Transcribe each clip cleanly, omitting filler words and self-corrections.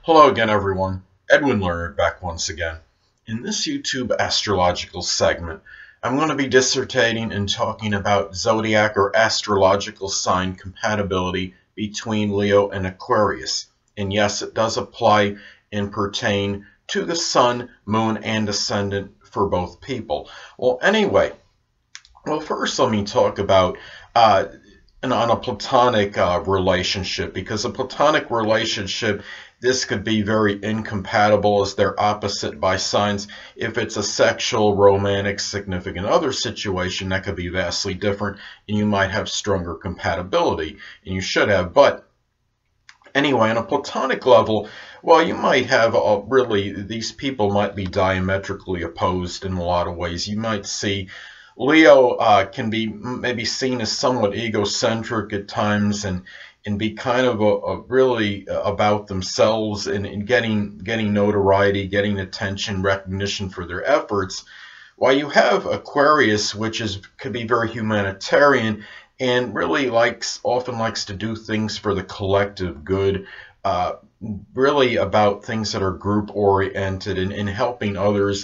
Hello again, everyone. Edwin Learnard back once again. In this YouTube astrological segment, I'm going to be dissertating and talking about zodiac or astrological sign compatibility between Leo and Aquarius. And yes, it does apply and pertain to the sun, moon, and ascendant for both people. First let me talk about on a platonic relationship, because a platonic relationship, this could be very incompatible as they're opposite by signs. If it's a sexual, romantic, significant other situation, that could be vastly different, and you might have stronger compatibility, and you should have. But anyway, on a platonic level, well, you might have these people might be diametrically opposed in a lot of ways. You might see Leo can be maybe seen as somewhat egocentric at times, and be kind of really about themselves, and getting notoriety, getting attention, recognition for their efforts. While you have Aquarius, which could be very humanitarian and really often likes to do things for the collective good, really about things that are group oriented and helping others,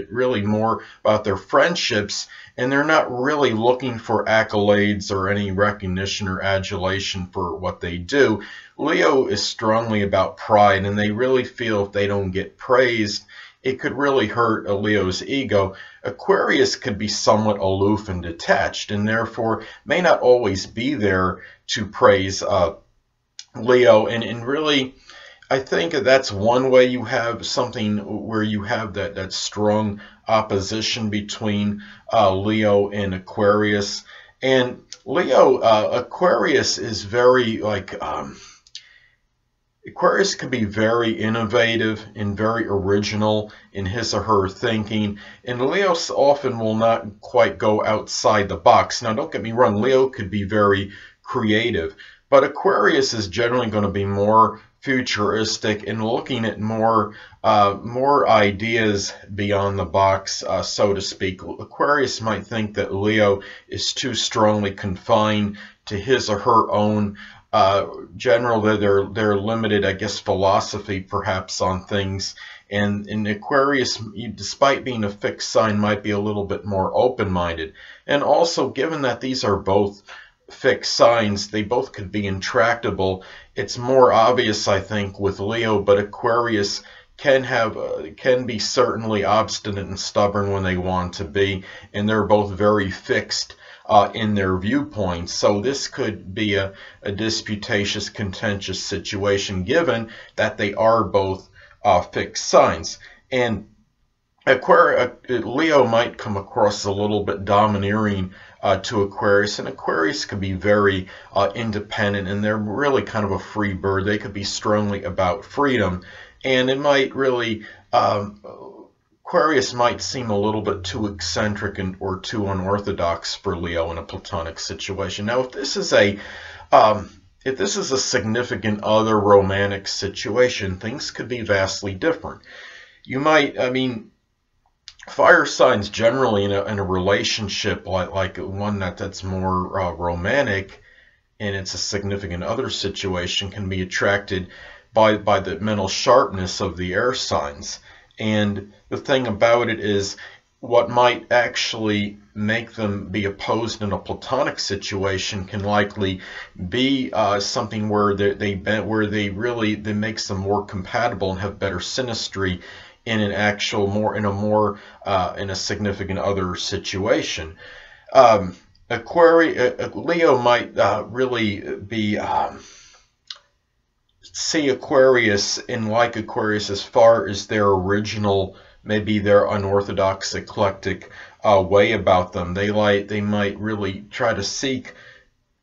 really more about their friendships, and they're not really looking for accolades or any recognition or adulation for what they do. Leo is strongly about pride, and they really feel if they don't get praised, it could really hurt a Leo's ego. Aquarius could be somewhat aloof and detached, and therefore may not always be there to praise Leo, and really, I think that's one way you have something where you have that strong opposition between Leo and Aquarius. And Aquarius is very Aquarius can be very innovative and very original in his or her thinking, and Leo often will not quite go outside the box. Now, don't get me wrong, Leo could be very creative, but Aquarius is generally going to be more futuristic and looking at more ideas beyond the box, so to speak. Aquarius might think that Leo is too strongly confined to his or her own generally their limited, I guess, philosophy perhaps on things. And in Aquarius, despite being a fixed sign, might be a little bit more open-minded. And also, given that these are both fixed signs, they both could be intractable. It's more obvious, I think, with Leo, but Aquarius can be certainly obstinate and stubborn when they want to be, and they're both very fixed in their viewpoints. So this could be a disputatious, contentious situation, given that they are both fixed signs. And Leo might come across a little bit domineering to Aquarius, and Aquarius could be very independent, and they're really kind of a free bird. They could be strongly about freedom, and it might really Aquarius might seem a little bit too eccentric or too unorthodox for Leo in a platonic situation. Now, if this is a significant other romantic situation, things could be vastly different. You might, fire signs generally in a relationship like one that's more romantic, and it's a significant other situation, can be attracted by the mental sharpness of the air signs. And the thing about it is, what might actually make them be opposed in a platonic situation can likely be something where they makes them more compatible and have better synastry in an actual in a significant other situation. Leo might really be see Aquarius and like Aquarius as far as their original, maybe their unorthodox, eclectic way about them. They might really try to seek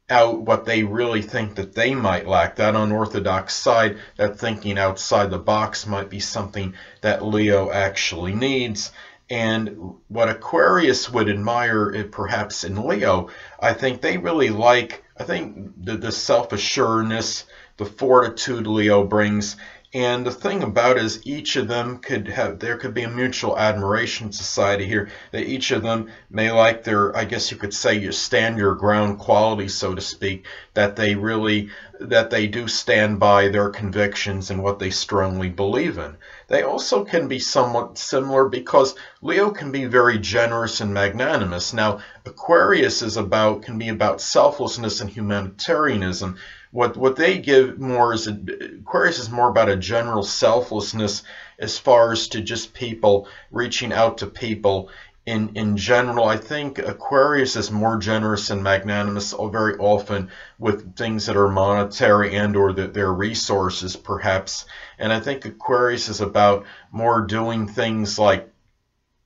out what they really think that they might lack. That unorthodox side, that thinking outside the box, might be something that Leo actually needs. And what Aquarius would admire, perhaps in Leo, I think they really like, the self-assuredness, the fortitude Leo brings, And the thing about it is each of them there could be a mutual admiration society here, that each of them may like their, I guess you could say, your stand your ground quality, so to speak, that they do stand by their convictions and what they strongly believe in. They also can be somewhat similar because Leo can be very generous and magnanimous. Now, Aquarius can be about selflessness and humanitarianism. What they give more is, Aquarius is more about a general selflessness as far as to just people, reaching out to people. In general, I think Aquarius is more generous and magnanimous very often with things that are monetary and or their resources, perhaps. And I think Aquarius is about more doing things like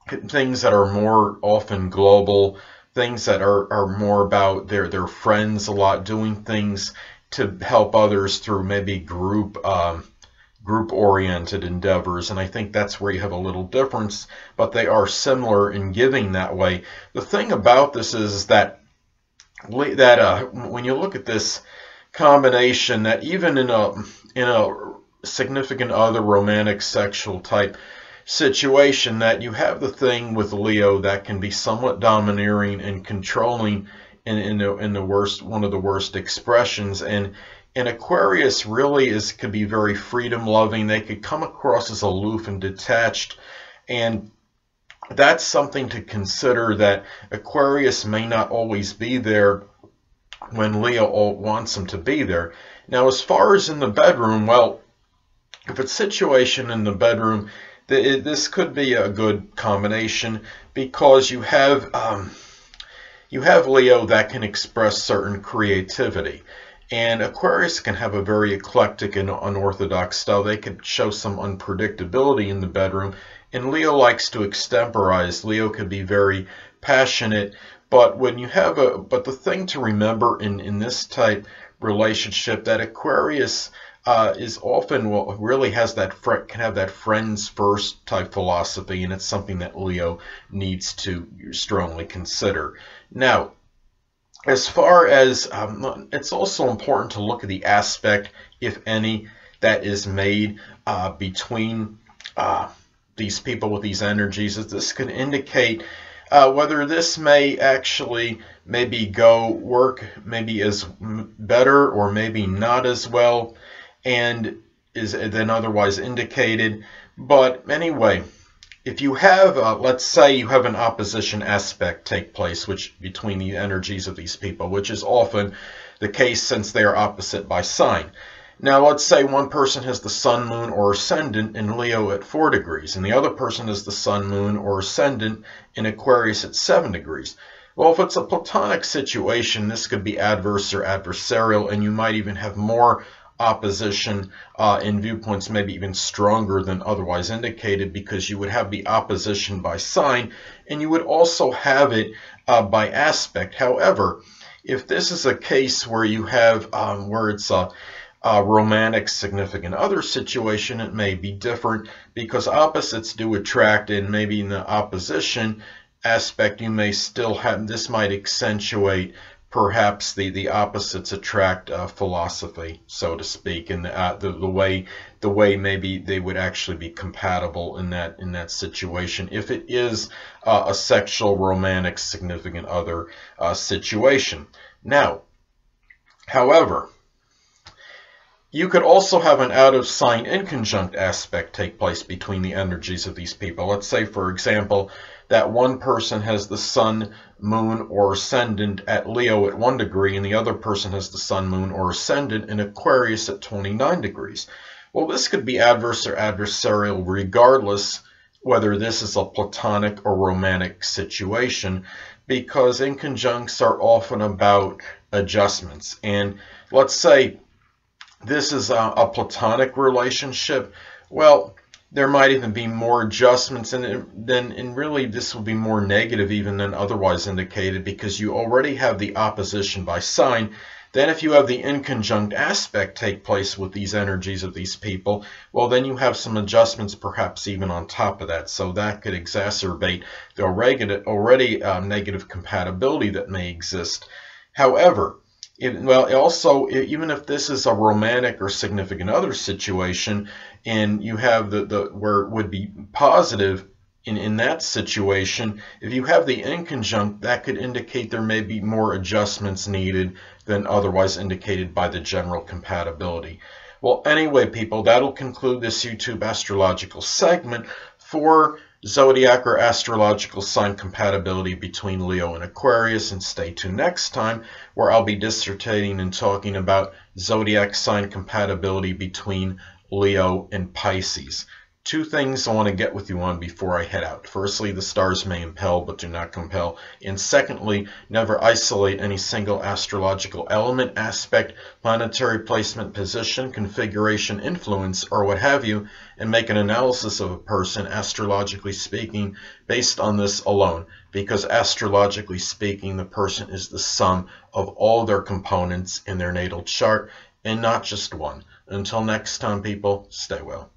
things that are more often global, things that are more about their friends a lot, doing things to help others through maybe group-oriented endeavors, and I think that's where you have a little difference, but they are similar in giving that way. The thing about this is that when you look at this combination, that even in a significant other romantic sexual type situation, that you have the thing with Leo that can be somewhat domineering and controlling in the worst, one of the worst expressions, and Aquarius really could be very freedom loving. They could come across as aloof and detached, and that's something to consider, that Aquarius may not always be there when Leo wants him to be there. Now, as far as in the bedroom, well, if it's situation in the bedroom, this could be a good combination because you have Leo that can express certain creativity, and Aquarius can have a very eclectic and unorthodox style. They could show some unpredictability in the bedroom, and Leo likes to extemporize. Leo could be very passionate, but when you have but the thing to remember in this type relationship, that Aquarius is often, well, really has can have that friends first type philosophy, and it's something that Leo needs to strongly consider. Now, as far as it's also important to look at the aspect, if any, that is made between these people with these energies, as this can indicate whether this may actually maybe work maybe as better or maybe not as well and is then otherwise indicated. But anyway, if you have, let's say you have an opposition aspect take place between the energies of these people, which is often the case since they are opposite by sign. Now, let's say one person has the sun, moon, or ascendant in Leo at 4 degrees, and the other person has the sun, moon, or ascendant in Aquarius at 7 degrees. Well, if it's a platonic situation, this could be adverse or adversarial, and you might even have more opposition in viewpoints, maybe even stronger than otherwise indicated, because you would have the opposition by sign, and you would also have it by aspect. However, if this is a case where you have where it's a romantic significant other situation, it may be different, because opposites do attract, and maybe in the opposition aspect you may still have, this might accentuate perhaps the opposites attract philosophy, so to speak, and the way maybe they would actually be compatible in that situation, if it is a sexual romantic significant other situation. Now, however, you could also have an out of sign inconjunct aspect take place between the energies of these people. Let's say, for example, that one person has the sun, moon, or ascendant at Leo at 1 degree, and the other person has the sun, moon, or ascendant in Aquarius at 29 degrees. Well, this could be adverse or adversarial regardless whether this is a platonic or romantic situation, because inconjuncts are often about adjustments. And let's say this is a platonic relationship. Well, there might even be more adjustments, and really this will be more negative even than otherwise indicated, because you already have the opposition by sign. Then if you have the inconjunct aspect take place with these energies of these people, well, then you have some adjustments perhaps even on top of that. So that could exacerbate the already negative compatibility that may exist. However, Well, also, even if this is a romantic or significant other situation, and you have the where it would be positive in that situation, if you have the inconjunct, that could indicate there may be more adjustments needed than otherwise indicated by the general compatibility. Well, anyway, people, that'll conclude this YouTube astrological segment for zodiac or astrological sign compatibility between Leo and Aquarius, and stay tuned next time where I'll be dissertating and talking about zodiac sign compatibility between Leo and Pisces. Two things I want to get with you on before I head out. Firstly, the stars may impel but do not compel. And secondly, never isolate any single astrological element, aspect, planetary placement, position, configuration, influence, or what have you, and make an analysis of a person, astrologically speaking, based on this alone. Because astrologically speaking, the person is the sum of all their components in their natal chart, and not just one. Until next time, people, stay well.